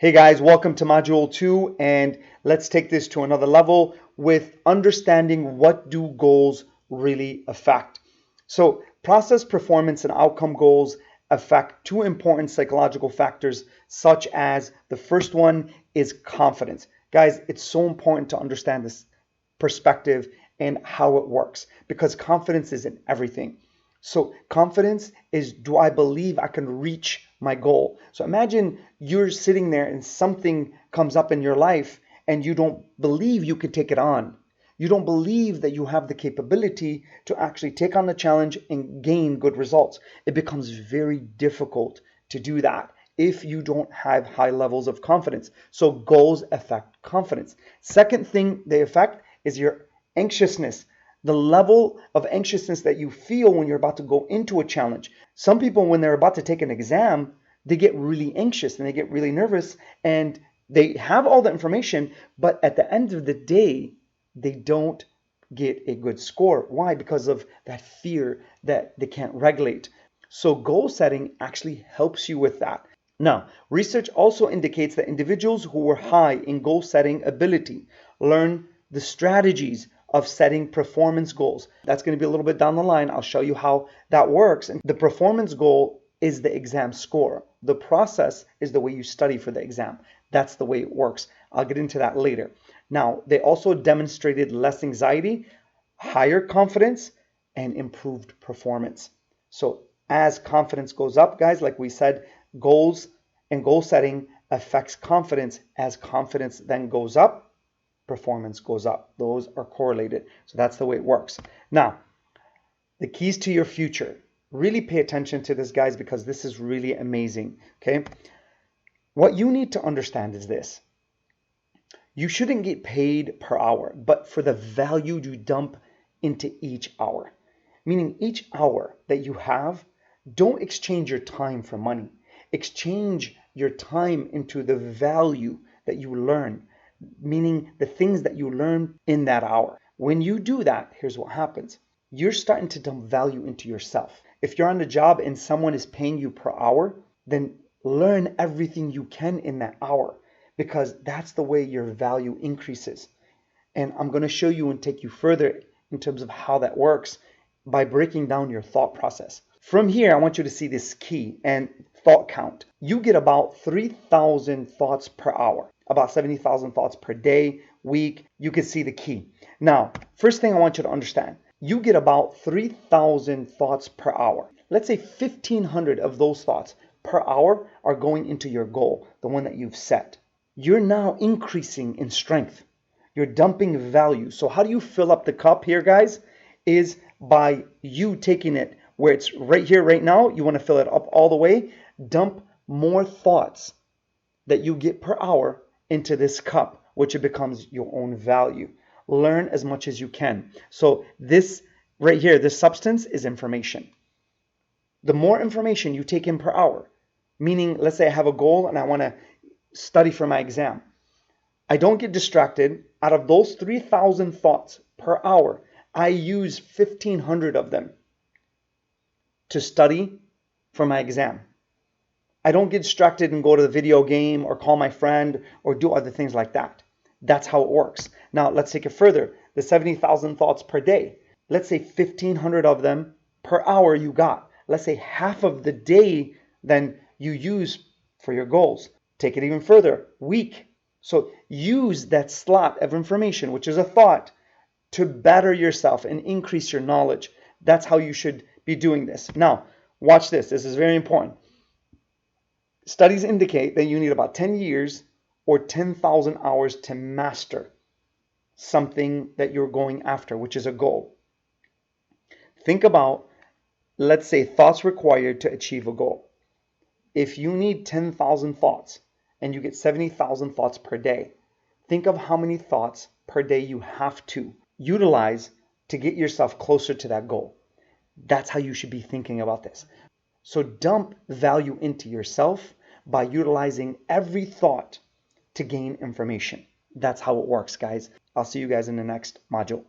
Hey guys, welcome to Module 2, and let's take this to another level with understanding what do goals really affect. So, process, performance, and outcome goals affect two important psychological factors, such as the first one is confidence. Guys, it's so important to understand this perspective and how it works because confidence is in everything. So confidence is, do I believe I can reach my goal? So imagine you're sitting there and something comes up in your life and you don't believe you can take it on. You don't believe that you have the capability to actually take on the challenge and gain good results. It becomes very difficult to do that if you don't have high levels of confidence. So goals affect confidence. Second thing they affect is your anxiousness, the level of anxiousness that you feel when you're about to go into a challenge. Some people, when they're about to take an exam, they get really anxious and they get really nervous and they have all the information, but at the end of the day, they don't get a good score. Why? Because of that fear that they can't regulate. So goal setting actually helps you with that. Now, research also indicates that individuals who were high in goal setting ability learn the strategies of setting performance goals. That's going to be a little bit down the line. I'll show you how that works. And the performance goal is the exam score. The process is the way you study for the exam. That's the way it works. I'll get into that later. Now, they also demonstrated less anxiety, higher confidence, and improved performance. So as confidence goes up, guys, like we said, goals and goal setting affects confidence. As confidence then goes up, performance goes up. Those are correlated. So that's the way it works. Now, the keys to your future. Really pay attention to this, guys, because this is really amazing. Okay. What you need to understand is this. You shouldn't get paid per hour, but for the value you dump into each hour. Meaning each hour that you have, don't exchange your time for money. Exchange your time into the value that you learn, meaning the things that you learn in that hour. When you do that, here's what happens. You're starting to dump value into yourself. If you're on the job and someone is paying you per hour, then learn everything you can in that hour because that's the way your value increases. And I'm going to show you and take you further in terms of how that works by breaking down your thought process. From here, I want you to see this key and thought count. You get about 3,000 thoughts per hour, about 70,000 thoughts per day, week. You can see the key. Now, first thing I want you to understand, you get about 3,000 thoughts per hour. Let's say 1,500 of those thoughts per hour are going into your goal, the one that you've set. You're now increasing in strength. You're dumping value. So how do you fill up the cup here, guys? Is by you taking it where it's right here, right now. You want to fill it up all the way. Dump more thoughts that you get per hour into this cup, which it becomes your own value. Learn as much as you can. So this right here, this substance is information. The more information you take in per hour, meaning let's say I have a goal and I want to study for my exam. I don't get distracted. Out of those 3,000 thoughts per hour, I use 1,500 of them to study for my exam. I don't get distracted and go to the video game or call my friend or do other things like that. That's how it works. Now, let's take it further. The 70,000 thoughts per day. Let's say 1,500 of them per hour you got. Let's say half of the day then you use for your goals. Take it even further. Week. So use that slot of information, which is a thought, to better yourself and increase your knowledge. That's how you should be doing this. Now, watch this. This is very important. Studies indicate that you need about 10 years or 10,000 hours to master something that you're going after, which is a goal. Think about, let's say, thoughts required to achieve a goal. If you need 10,000 thoughts and you get 70,000 thoughts per day, think of how many thoughts per day you have to utilize to get yourself closer to that goal. That's how you should be thinking about this. So dump value into yourself by utilizing every thought to gain information. That's how it works, guys. I'll see you guys in the next module.